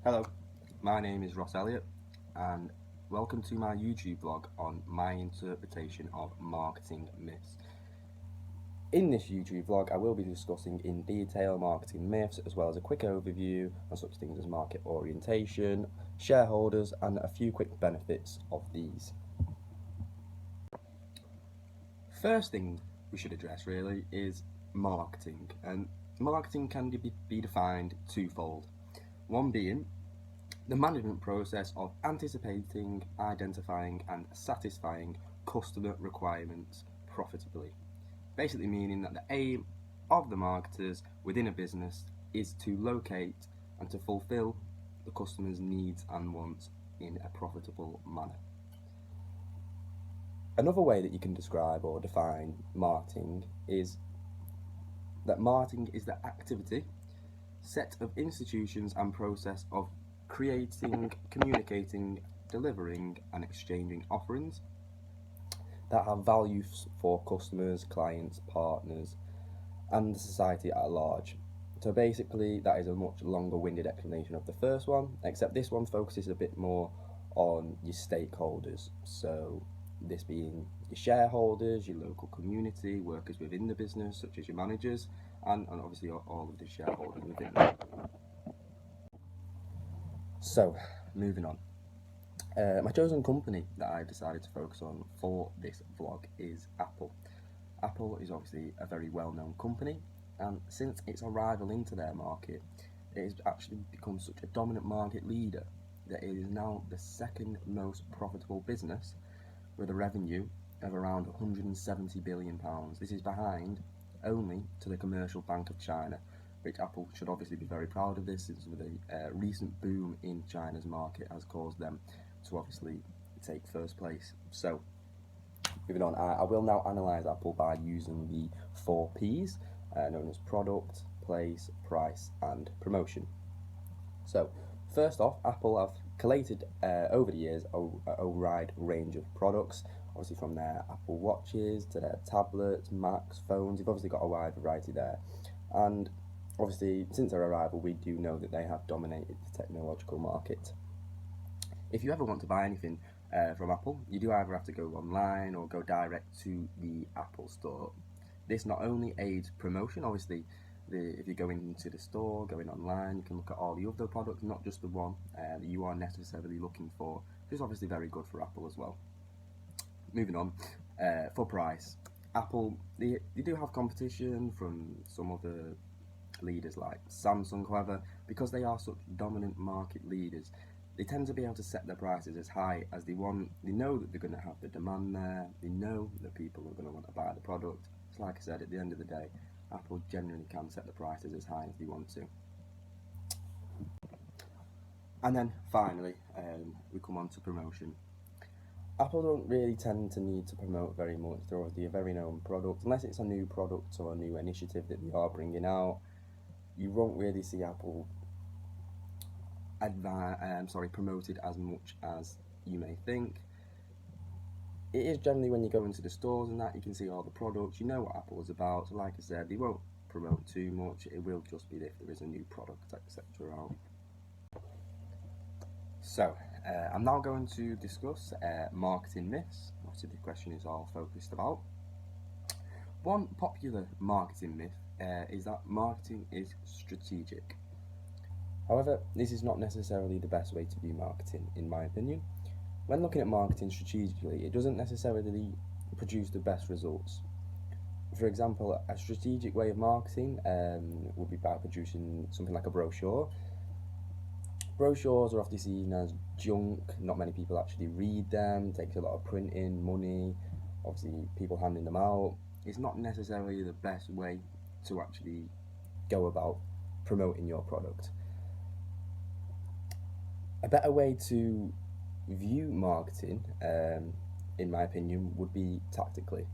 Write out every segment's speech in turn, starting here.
Hello, my name is Ross Elliott and welcome to my YouTube vlog on my interpretation of marketing myths. In this YouTube vlog I will be discussing in detail marketing myths as well as a quick overview on such things as market orientation, shareholders and a few quick benefits of these. First thing we should address really is marketing, and marketing can be defined twofold. One being the management process of anticipating, identifying and satisfying customer requirements profitably. Basically meaning that the aim of the marketers within a business is to locate and to fulfill the customer's needs and wants in a profitable manner. Another way that you can describe or define marketing is that marketing is the activity, set of institutions and process of creating, communicating, delivering and exchanging offerings that have value for customers, clients, partners and the society at large. So basically that is a much longer winded explanation of the first one, except this one focuses a bit more on your stakeholders. So this being your shareholders, your local community, workers within the business such as your managers and obviously all of the shareholders within that. So moving on. My chosen company that I've decided to focus on for this vlog is Apple. Apple is obviously a very well-known company, and since its arrival into their market, it has actually become such a dominant market leader that it is now the second most profitable business with a revenue of around £170 billion. This is behind only to the Commercial Bank of China, which Apple should obviously be very proud of this, since the recent boom in China's market has caused them to obviously take first place. So moving on, I will now analyse Apple by using the 4 Ps, known as product, place, price and promotion. So first off, Apple have collated over the years a wide range of products, obviously from their Apple Watches to their tablets, Macs, phones. You've obviously got a wide variety there, and obviously since their arrival we do know that they have dominated the technological market. If you ever want to buy anything from Apple, you do either have to go online or go direct to the Apple store. This not only aids promotion, obviously if you go into the store, going online, you can look at all the other products, not just the one that you are necessarily looking for, which is obviously very good for Apple as well. Moving on, for price, Apple, they do have competition from some other leaders like Samsung. However, because they are such dominant market leaders, they tend to be able to set their prices as high as they want. They know that they're going to have the demand there, they know that people are going to want to buy the product. So like I said, at the end of the day, Apple generally can set the prices as high as they want to. And then finally, we come on to promotion. Apple don't really tend to need to promote very much. They're already a very known product. Unless it's a new product or a new initiative that they are bringing out, you won't really see Apple promoted as much as you may think. It is generally when you go into the stores and that, you can see all the products, you know what Apple is about. So like I said, they won't promote too much. It will just be if there is a new product, etc. out. So I'm now going to discuss marketing myths. Obviously the question is all focused about. One popular marketing myth is that marketing is strategic. However, this is not necessarily the best way to view marketing, in my opinion. When looking at marketing strategically, it doesn't necessarily produce the best results. For example, a strategic way of marketing would be by producing something like a brochure. Brochures are often seen as junk, not many people actually read them, it takes a lot of printing, money, obviously people handing them out. It's not necessarily the best way to actually go about promoting your product. A better way to view marketing, in my opinion, would be tactically.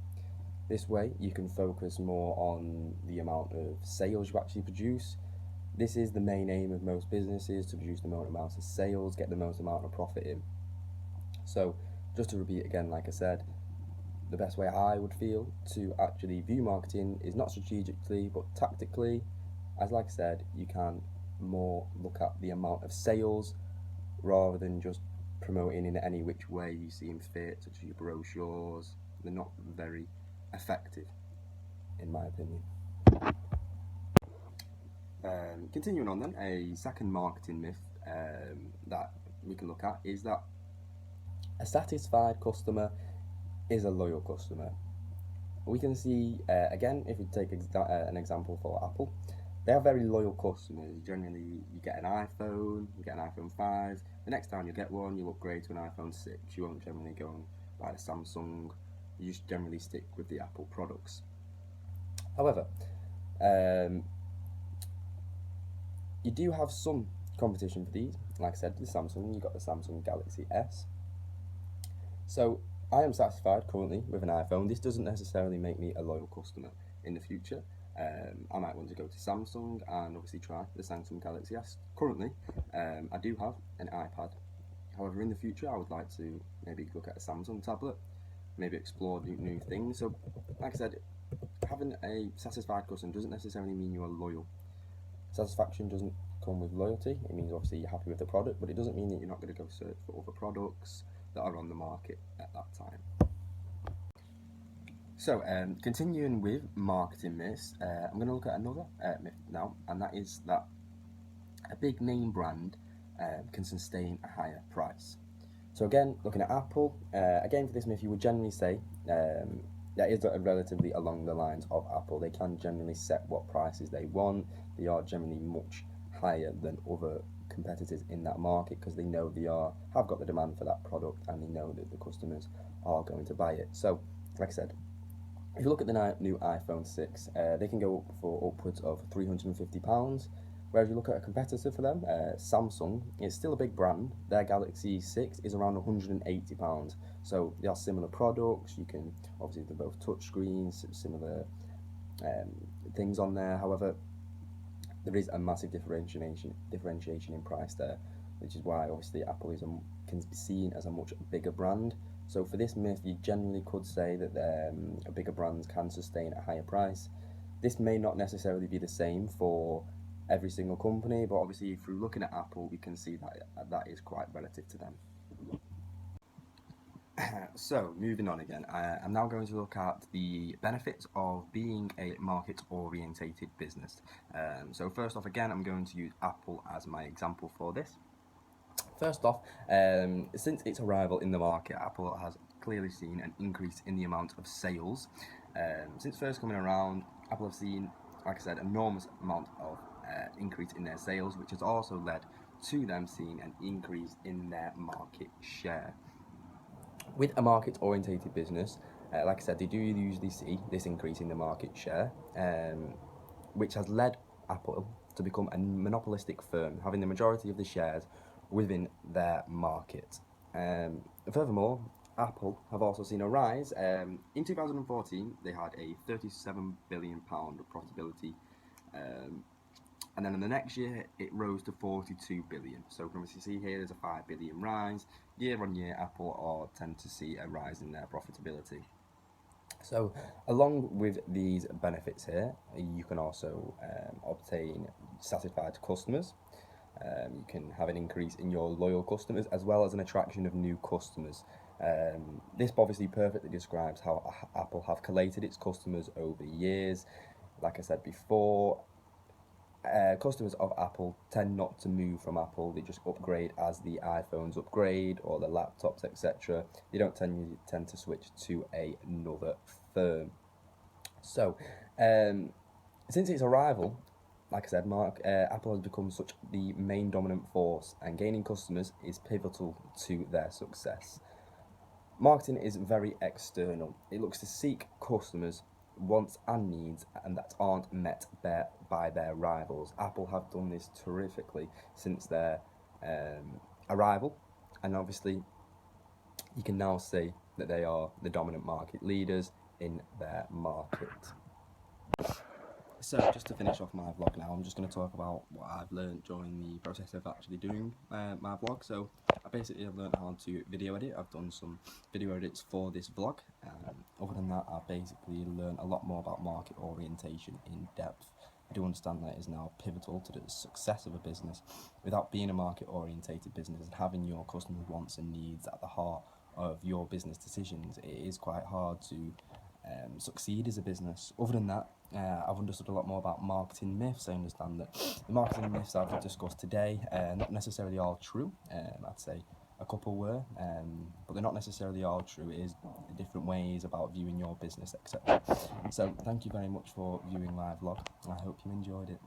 This way you can focus more on the amount of sales you actually produce. This is the main aim of most businesses, to produce the most amount of sales, get the most amount of profit in. So just to repeat again, like I said, the best way I would feel to actually view marketing is not strategically but tactically, as like I said, you can more look at the amount of sales rather than just promoting in any which way you seem fit, such as your brochures. They're not very effective, in my opinion. Continuing on then, a second marketing myth that we can look at is that a satisfied customer is a loyal customer. We can see, again, if we take an example for Apple, they are very loyal customers. Generally, you get an iPhone, you get an iPhone 5, the next time you get one, you'll upgrade to an iPhone 6. You won't generally go and buy the Samsung, you just generally stick with the Apple products. However, you do have some competition for these. Like I said, the Samsung, you've got the Samsung Galaxy S. So I am satisfied currently with an iPhone. This doesn't necessarily make me a loyal customer in the future. I might want to go to Samsung and obviously try the Samsung Galaxy S. Currently, I do have an iPad. However, in the future, I would like to maybe look at a Samsung tablet, maybe explore new things. So, like I said, having a satisfied customer doesn't necessarily mean you are loyal. Satisfaction doesn't come with loyalty. It means obviously you're happy with the product, but it doesn't mean that you're not going to go search for other products that are on the market at that time. So, continuing with marketing myths, I'm going to look at another myth now, and that is that a big name brand can sustain a higher price. So again, looking at Apple, again for this myth, you would generally say that is relatively along the lines of Apple. They can generally set what prices they want. They are generally much higher than other competitors in that market because they know they have got the demand for that product and they know that the customers are going to buy it. So, like I said, if you look at the new iPhone 6, they can go up for upwards of £350. Whereas you look at a competitor for them, Samsung, it's still a big brand. Their Galaxy 6 is around £180. So they are similar products. You can, obviously, they're both touchscreens, similar things on there. However, there is a massive differentiation in price there, which is why obviously Apple can be seen as a much bigger brand. So for this myth, you generally could say that bigger brands can sustain a higher price. This may not necessarily be the same for every single company, but obviously through looking at Apple, we can see that that is quite relative to them. So, moving on again, I'm now going to look at the benefits of being a market-orientated business. So first off, again, I'm going to use Apple as my example for this. First off, since its arrival in the market, Apple has clearly seen an increase in the amount of sales. Since first coming around, Apple have seen, like I said, an enormous amount of increase in their sales, which has also led to them seeing an increase in their market share. With a market-orientated business, like I said, they do usually see this increase in the market share, which has led Apple to become a monopolistic firm, having the majority of the shares within their market. Furthermore, Apple have also seen a rise. In 2014, they had a £37 billion profitability, and then in the next year, it rose to 42 billion. So from what you see here, there's a 5 billion rise. Year on year, Apple tend to see a rise in their profitability. So along with these benefits here, you can also obtain satisfied customers. You can have an increase in your loyal customers as well as an attraction of new customers. This obviously perfectly describes how Apple have collated its customers over years. Like I said before, customers of Apple tend not to move from Apple. They just upgrade as the iPhones upgrade or the laptops, etc. They don't tend to switch to another firm. So, since its arrival, like I said, Apple has become such the main dominant force, and gaining customers is pivotal to their success. Marketing is very external. It looks to seek customers' wants and needs, and that aren't met by their rivals. Apple have done this terrifically since their arrival, and obviously you can now see that they are the dominant market leaders in their market. So just to finish off my vlog now, I'm just going to talk about what I've learned during the process of actually doing my vlog. So I basically have learned how to video edit. I've done some video edits for this vlog. Other than that, I've basically learned a lot more about market orientation in depth. I do understand that it is now pivotal to the success of a business. Without being a market-orientated business and having your customers' wants and needs at the heart of your business decisions, it is quite hard to succeed as a business. Other than that, I've understood a lot more about marketing myths. I understand that the marketing myths I've discussed today are not necessarily all true. I'd say a couple were, but they're not necessarily all true. It is different ways about viewing your business, etc. So thank you very much for viewing my vlog. I hope you enjoyed it.